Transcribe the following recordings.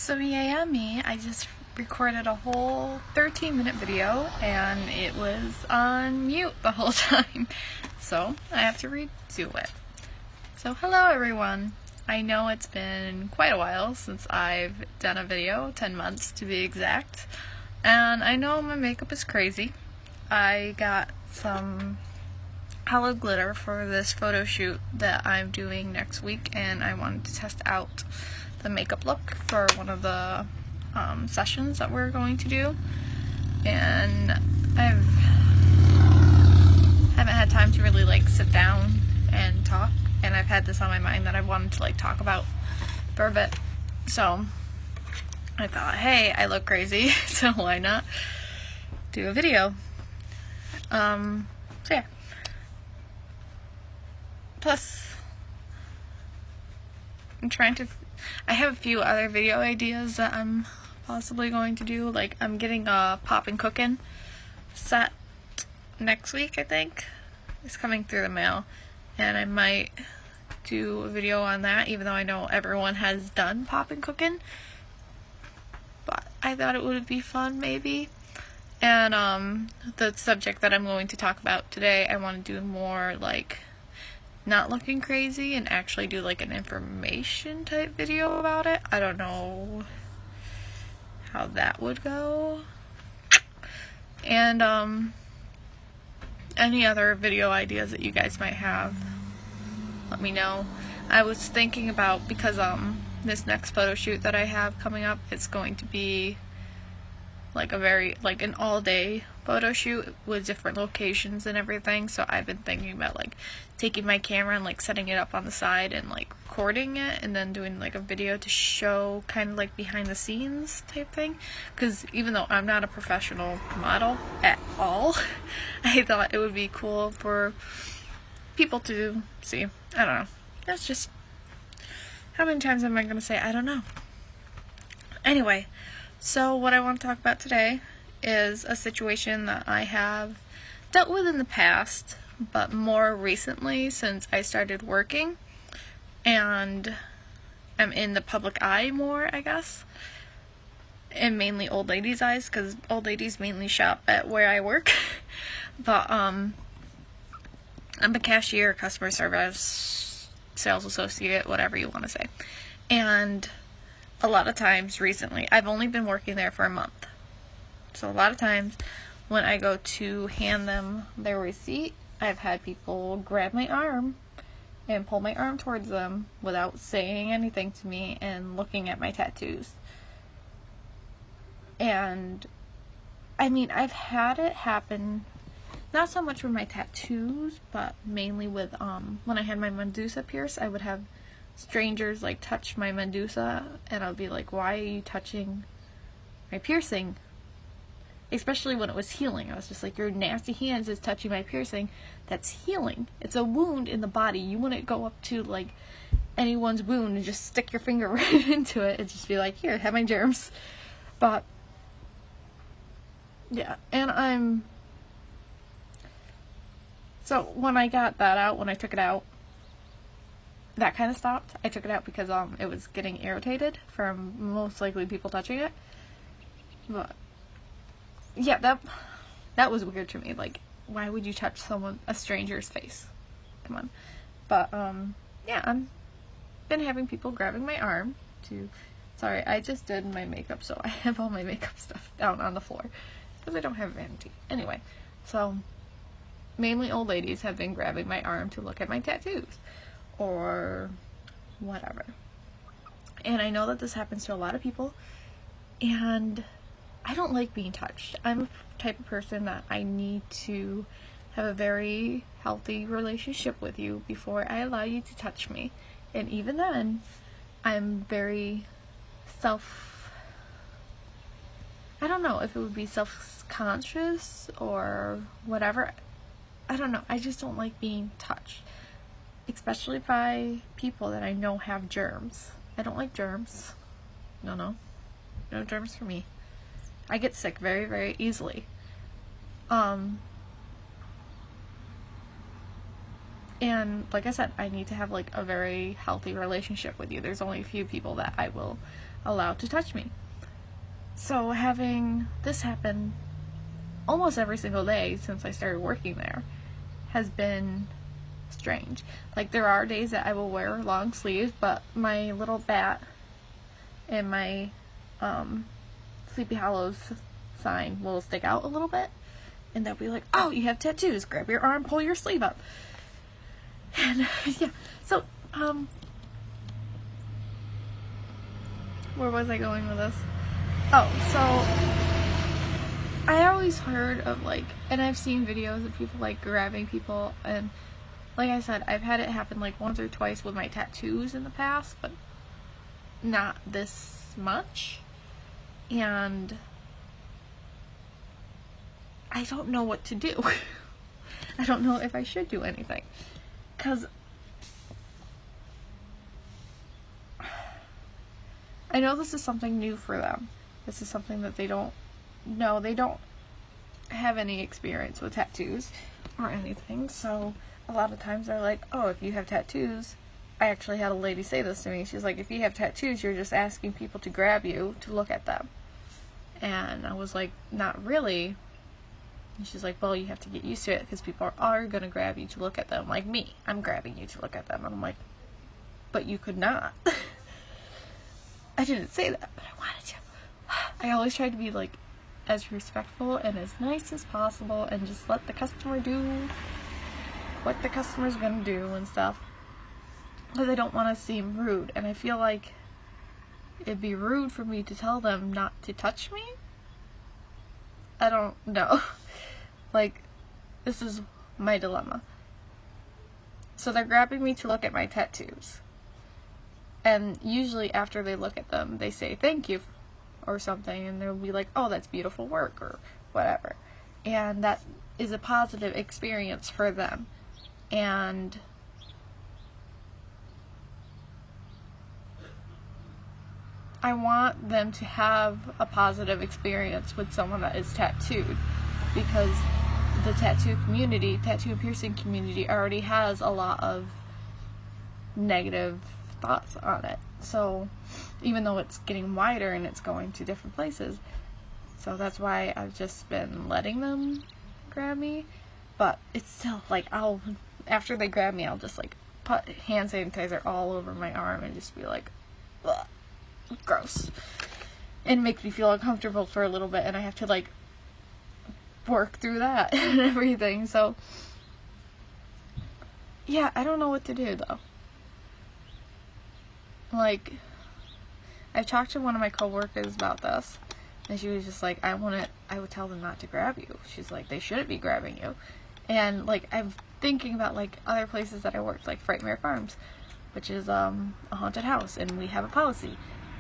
So yeah, me. I just recorded a whole 13-minute video and it was on mute the whole time. So I have to redo it. So hello everyone. I know it's been quite a while since I've done a video, 10 months to be exact. And I know my makeup is crazy. I got some hollow glitter for this photo shoot that I'm doing next week, and I wanted to test out the makeup look for one of the sessions that we're going to do. And I haven't had time to really sit down and talk, and I've had this on my mind that I wanted to talk about for a bit. So I thought, hey, I look crazy, so why not do a video? So yeah. Plus, I have a few other video ideas that I'm possibly going to do. I'm getting a poppin' cookin' set next week, I think. It's coming through the mail, and I might do a video on that, even though I know everyone has done poppin' cookin'. But I thought it would be fun, maybe. And the subject that I'm going to talk about today, I want to do more not looking crazy and actually do an information type video about it. I don't know how that would go. And any other video ideas that you guys might have, let me know. I was thinking about, because this next photo shoot that I have coming up, it's going to be a very an all-day photo shoot with different locations and everything. So I've been thinking about taking my camera and setting it up on the side and recording it, and then doing a video to show kind of behind the scenes type thing. Because even though I'm not a professional model at all, I thought it would be cool for people to see. I don't know. That's just, how many times am I going to say I don't know? Anyway, so what I want to talk about today is a situation that I have dealt with in the past, but more recently since I started working and I'm in the public eye more, I guess, and mainly old ladies' eyes, because old ladies mainly shop at where I work. But I'm a cashier, customer service, sales associate, whatever you want to say. And a lot of times recently, I've only been working there for a month. So a lot of times when I go to hand them their receipt, I've had people grab my arm and pull my arm towards them without saying anything to me and looking at my tattoos. And I mean, I've had it happen, not so much with my tattoos, but mainly with when I had my Medusa pierced. I would have strangers touch my Medusa, and I'll be like, why are you touching my piercing? Especially when it was healing. I was just like, your nasty hands is touching my piercing. That's healing. It's a wound in the body. You wouldn't go up to anyone's wound and just stick your finger right into it and just be like, here, have my germs. But yeah, and so when I got that out, when I took it out, that kind of stopped. I took it out because it was getting irritated from most likely people touching it. But yeah, that was weird to me. Why would you touch a stranger's face? Come on. But yeah, I've been having people grabbing my arm to. Sorry, I just did my makeup, so I have all my makeup stuff down on the floor because I don't have vanity. Anyway, so mainly old ladies have been grabbing my arm to look at my tattoos or whatever. And I know that this happens to a lot of people, and I don't like being touched. I'm a type of person that I need to have a very healthy relationship with you before I allow you to touch me. And even then, I'm very I don't know if it would be self-conscious or whatever. I don't know. I just don't like being touched, especially by people that I know have germs. I don't like germs. No germs for me. I get sick very, very easily. And like I said, I need to have a very healthy relationship with you. There's only a few people that I will allowed to touch me. So having this happen almost every single day since I started working there has been strange. Like, there are days that I will wear long sleeves, but my little bat and my Sleepy Hollows sign will stick out a little bit, and they'll be like, oh, you have tattoos, grab your arm, pull your sleeve up. And yeah, so where was I going with this? Oh, so I always heard of, like, and I've seen videos of people, like, grabbing people, and like I said, I've had it happen, like, once or twice with my tattoos in the past, but not this much. And I don't know what to do. I don't know if I should do anything, because I know this is something new for them. This is something that they don't know. They don't have any experience with tattoos or anything, so a lot of times they're like, oh, if you have tattoos, I actually had a lady say this to me. She's like, if you have tattoos, you're just asking people to grab you to look at them. And I was like, not really. And she's like, well, you have to get used to it, because people are going to grab you to look at them. Like me, I'm grabbing you to look at them. And I'm like, but you could not. I didn't say that, but I wanted to. I always tried to be, like, as respectful and as nice as possible, and just let the customer do what the customer's gonna do and stuff, because I don't want to seem rude, and I feel like it'd be rude for me to tell them not to touch me. I don't know. Like, this is my dilemma. So they're grabbing me to look at my tattoos, and usually after they look at them, they say thank you or something, and they'll be like, oh, that's beautiful work, or whatever, and that is a positive experience for them. And I want them to have a positive experience with someone that is tattooed, because the tattoo and piercing community already has a lot of negative thoughts on it. So even though it's getting wider and it's going to different places, so that's why I've just been letting them grab me. But it's still like, after they grab me, I'll just, like, put hand sanitizer all over my arm and just be like, ugh, gross. And it makes me feel uncomfortable for a little bit, and I have to, like, work through that and everything. So yeah, I don't know what to do, though. Like, I've talked to one of my coworkers about this, and she was just like, I would tell them not to grab you. She's like, they shouldn't be grabbing you. And, like, I'm thinking about, like, other places that I worked, like Frightmare Farms, which is a haunted house, and we have a policy: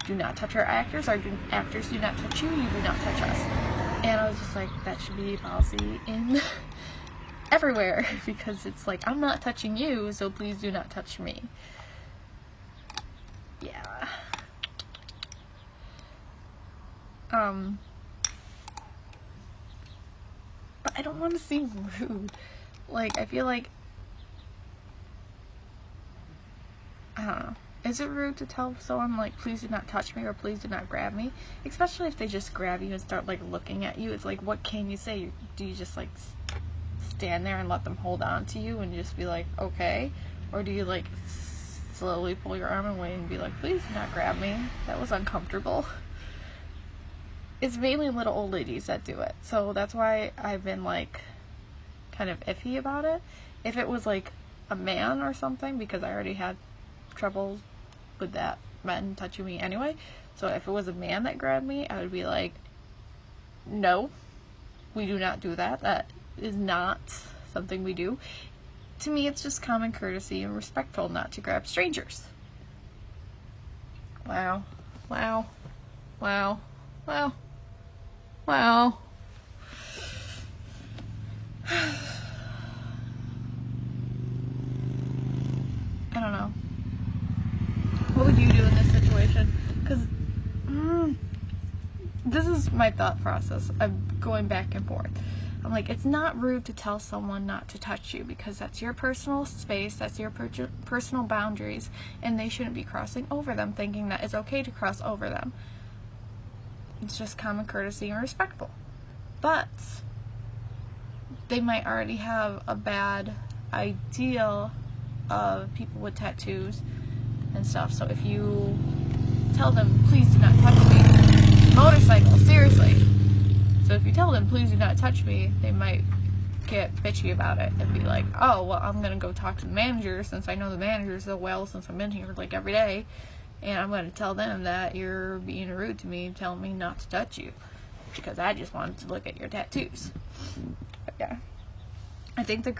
do not touch our actors. Our actors do not touch you. You do not touch us. And I was just like, that should be a policy in everywhere, because it's like, I'm not touching you, so please do not touch me. Yeah. But I don't want to seem rude. Like, I feel like, I don't know. Is it rude to tell someone, like, please do not touch me or please do not grab me? Especially if they just grab you and start, like, looking at you. It's like, what can you say? Do you just, like, stand there and let them hold on to you and just be like, okay? Or do you, like, slowly pull your arm away and be like, please do not grab me? That was uncomfortable. It's mainly little old ladies that do it. So that's why I've been, like, kind of iffy about it. If it was, like, a man or something, because I already had trouble with that, men touching me anyway. So if it was a man that grabbed me, I would be like, no, we do not do that. That is not something we do. To me, it's just common courtesy and respectful not to grab strangers. Wow. Wow. Wow. Wow. Wow. I don't know. What would you do in this situation? Because this is my thought process. I'm going back and forth. I'm like, it's not rude to tell someone not to touch you, because that's your personal space, that's your personal boundaries, and they shouldn't be crossing over them thinking that it's okay to cross over them. It's just common courtesy and respectful. But they might already have a bad idea of people with tattoos and stuff. So if you tell them, please do not touch me, motorcycle, seriously. So if you tell them, please do not touch me, they might get bitchy about it and be like, oh, well, I'm going to go talk to the manager, since I know the manager so well, since I've been here like every day, and I'm going to tell them that you're being rude to me, telling me not to touch you, because I just wanted to look at your tattoos. But yeah, I think and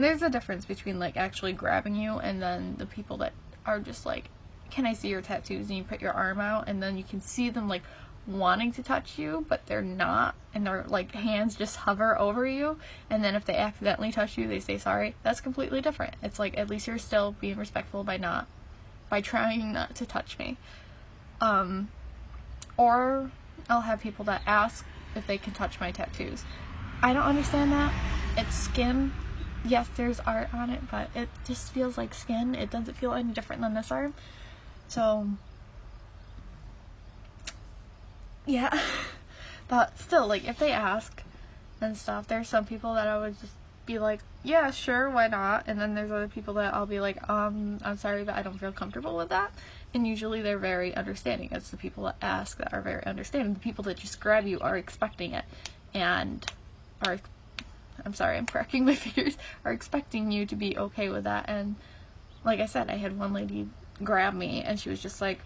there's a difference between like actually grabbing you and then the people that are just like, can I see your tattoos? And you put your arm out and then you can see them like wanting to touch you, but they're not, and their like hands just hover over you, and then if they accidentally touch you, they say sorry. That's completely different. It's like, at least you're still being respectful by trying not to touch me. Or I'll have people that ask if they can touch my tattoos. I don't understand that. It's skin. Yes, there's art on it, but it just feels like skin. It doesn't feel any different than this arm. So yeah. But still, like, if they ask and stuff, there's some people that I would just be like, yeah, sure, why not? And then there's other people that I'll be like, I'm sorry, but I don't feel comfortable with that. And usually they're very understanding. It's the people that ask that are very understanding. The people that just grab you are expecting it, and I'm sorry, I'm cracking my fingers, are expecting you to be okay with that. And like I said, I had one lady grab me, and she was just like,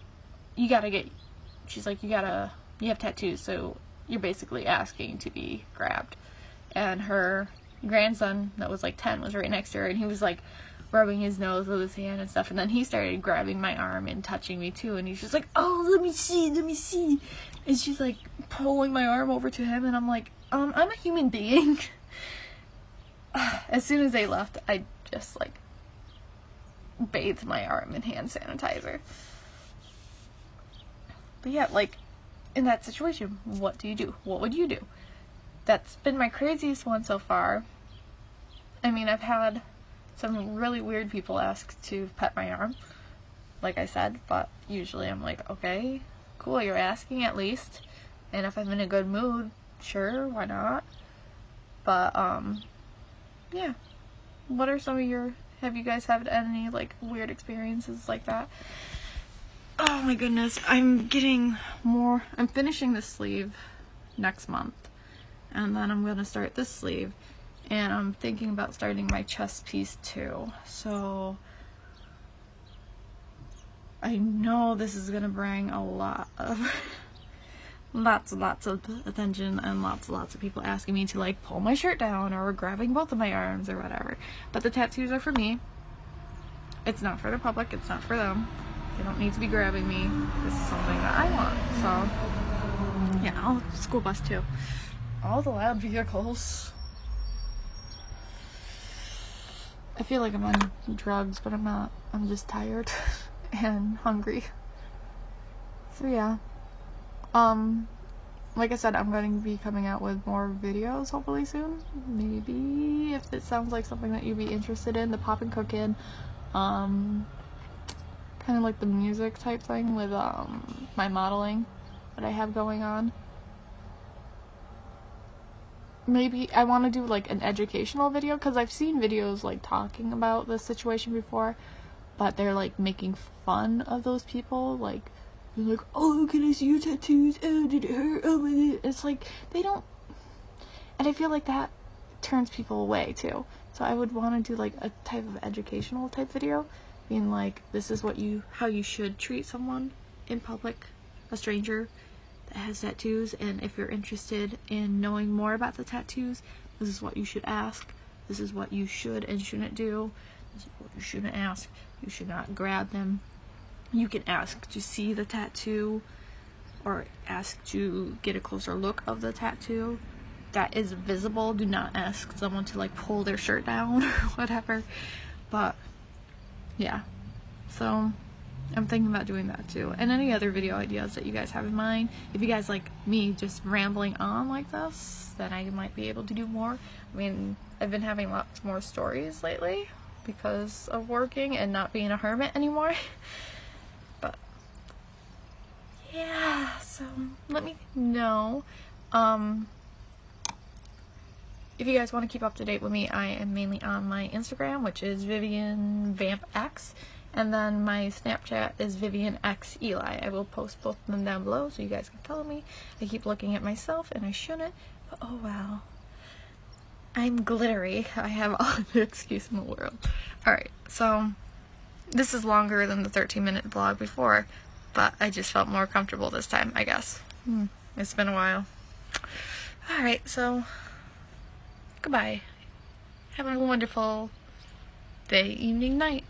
she's like, you have tattoos, so you're basically asking to be grabbed. And her grandson, that was like 10, was right next to her, and he was like rubbing his nose with his hand and stuff, and then he started grabbing my arm and touching me too, and he's just like, oh, let me see, and she's like pulling my arm over to him, and I'm like, I'm a human being. As soon as they left, I just like bathed my arm in hand sanitizer. But yeah, like, in that situation, what do you do? What would you do? That's been my craziest one so far. I mean, I've had some really weird people ask to pet my arm, like I said, but usually I'm like, okay, cool, you're asking at least. And if I'm in a good mood, sure, why not? But, yeah. What are some of have you guys had any, like, weird experiences like that? Oh my goodness, I'm finishing this sleeve next month, and then I'm going to start this sleeve, and I'm thinking about starting my chest piece too. So I know this is going to bring a lot of lots of attention, and lots of people asking me to like pull my shirt down or grabbing both of my arms or whatever. But the tattoos are for me. It's not for the public, it's not for them. They don't need to be grabbing me. This is something that I want. So yeah, I'll school bus too. All the loud vehicles. I feel like I'm on drugs, but I'm not. I'm just tired and hungry. So yeah. Like I said, I'm going to be coming out with more videos hopefully soon. Maybe if it sounds like something that you'd be interested in, the pop and cooking, kind of like the music type thing with my modeling that I have going on. Maybe I want to do like an educational video, because I've seen videos like talking about this situation before, but they're like making fun of those people, like they're like, oh, can I see your tattoos? Oh, did it hurt? Oh, it's like they don't, and I feel like that turns people away too. So I would want to do like a type of educational type video, being like, this is how you should treat someone in public, a stranger that has tattoos, and if you're interested in knowing more about the tattoos, this is what you should ask, this is what you should and shouldn't do, this is what you shouldn't ask. You should not grab them. You can ask to see the tattoo, or ask to get a closer look of the tattoo that is visible. Do not ask someone to like pull their shirt down or whatever. But yeah, so I'm thinking about doing that too. And any other video ideas that you guys have in mind. If you guys like me just rambling on like this, then I might be able to do more. I mean, I've been having lots more stories lately because of working and not being a hermit anymore. But yeah, so let me know. If you guys want to keep up to date with me, I am mainly on my Instagram, which is VivianVampX, and then my Snapchat is VivianXEli. I will post both of them down below so you guys can follow me. I keep looking at myself, and I shouldn't, but oh well. I'm glittery. I have all the excuse in the world. Alright, so this is longer than the 13-minute vlog before, but I just felt more comfortable this time, I guess. It's been a while. Alright, so goodbye. Have a wonderful day, evening, night.